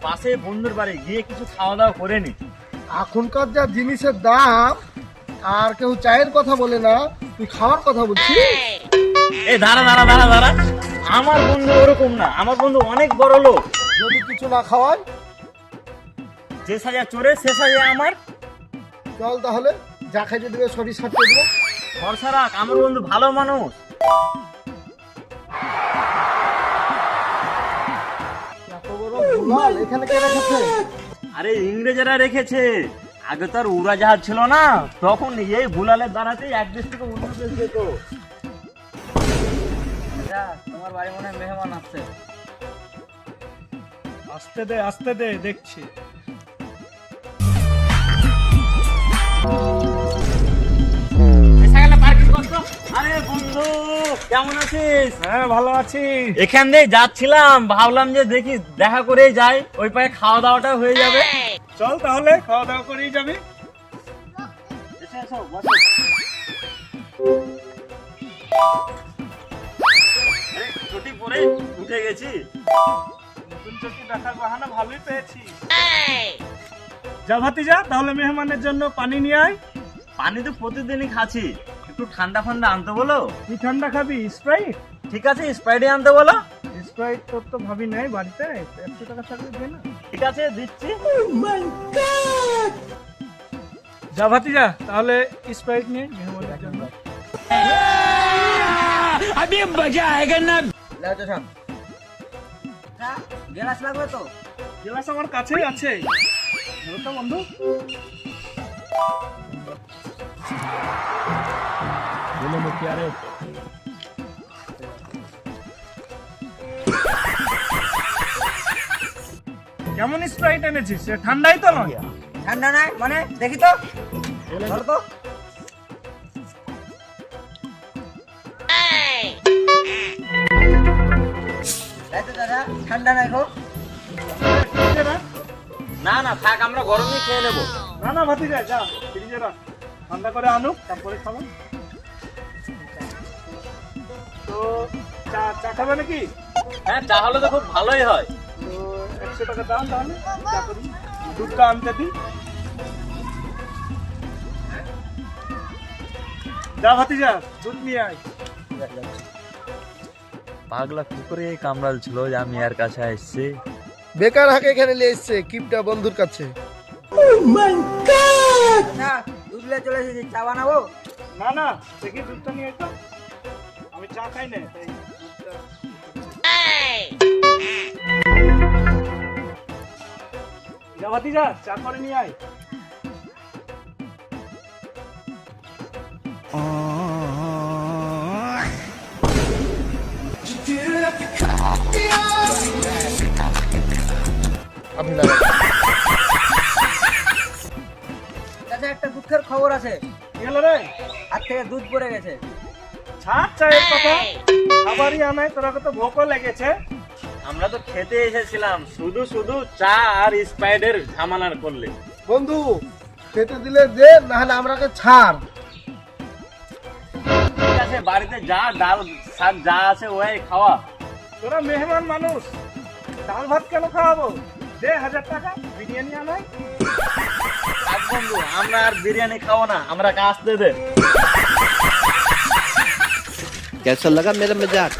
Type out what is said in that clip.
পাশে বন্ধুর বাড়ি গিয়ে কিছু খাওয়া দাওয়া করে নি। এখনকার যা জিনিসের দাম, আর কেউ চায়ের কথা বলে না, তুই খাওয়ার কথা বলছিস। এই দাঁড়া দাঁড়া দাঁড়া দাঁড়া, আমার বন্ধু ওরকম না, আমার বন্ধু অনেক বড় লোক। যদি কিছু না খাওয়ায়, যে সাজা চোরে সে সাজা আমার। চল তাহলে, যা খাইতে দেবে সবই সাথে দেবো। ভরসা রাখ, আমার বন্ধু ভালো মানুষ। এত বড় ভুল এখানে কে রেখেছে? আরে ইংরেজরা রেখেছে। আগে তো আর উড়াজাহাজ ছিল না, তখন এই ভুলালের দ্বারাতেই এক দেশ থেকে অন্য দেশ যেত। তোমার বাড়ি মনে হয় মেহমান আসছে। আসতে দে দেখছি। আরে বন্ধু কেমন আছিস? হ্যাঁ ভালো আছি। এখান দিয়ে যাচ্ছিলাম, ভাবলাম যে দেখি দেখা করেই যাই, ওই পায়ে খাওয়া দাওয়াটা হয়ে যাবে। চল তাহলে খাওয়া দাওয়া করেই যাবি। এসো, এসো, বসো। আরে, ছুটি পরে উঠে গেছি। নতুন চোখে দেখার বাহানা ভালোই পেয়েছি। যা ভাতিজা, তাহলে মেহমানের জন্য পানি নিয়ে আয়। পানি তো প্রতিদিনই খাচ্ছি, একটু ঠান্ডা ফান্ডা আনতে বলো। কি ঠান্ডা খাবি? স্প্রাইট? ঠিক আছে, স্প্রাইটে আনতে বলো। স্প্রাইট তোর তো ভাবি নাই বাড়িতে, 100 টাকা থাকলে দে না। ঠিক আছে, দিচ্ছি। যা ভাতিজা, তাহলে স্প্রাইট নিয়ে মেহমানের জন্য। গ্লাস লাগবে তো? গেলাস আমার কাছেই আছে। ধরো তো বন্ধু। কেমন স্প্রাইট এনেছিস? এ ঠান্ডাই তো নয়। ঠান্ডা নাই মানে, দেখি তো, ধরো তো। দাদা ঠান্ডা নাই গো। না না থাক, আমরা গরমই খেয়ে নেবো। না না ভাতিজা, যা ফ্রিজে রাখ, ঠান্ডা করে আনুক, তারপরে খাবো। তো চা খাবে নাকি? হ্যাঁ, চা হলে তো খুব ভালোই হয়। তো 100 টাকা দাও, তাহলে চা করি। দুধটা আনতে দিই। যা ভাতিজা, দুধ নিয়ে আয়। পাগলা কুকুরে কামড়াল ছিল যে আমি এর কাছে আসছি। বেকার হাকে এখানে নিয়ে এসছে কিপটা বন্ধুর কাছে। দুধ নিয়ে চলে এসেছি, চা বানাবো? না না, দেখি দুধটা নিয়ে তো, আমি চা খাই না, তাই দুধটা। যা ভাতিজা, চা করে নিয়ে আয়। আমি লাগাই। দাদা একটা দুঃখের খবর আছে, কি হলো রে? হাত থেকে দুধ পড়ে গেছে। ছাড় চায়ের কথা, খাবারই আনায়, তোরা কত ভোকও লেগেছে। আমরা তো খেতে এসেছিলাম, শুধু শুধু চা আর স্প্রাইটের ঝামেলার করলে। বন্ধু খেতে দিলে দে, না হলে আমরাকে ছাড়। ঠিক আছে, বাড়িতে যা ডাল শাক যা আছে ওই খাওয়া। তোরা মেহমান মানুষ, ডাল ভাত কেন খাওয়াবো? দে 1000 টাকা, বিরিয়ানি আনাই। থাক বন্ধু, আমরা আর বিরিয়ানি খাবো না, আমরা কাজ দে। कैसा लगा मेरा मजाक?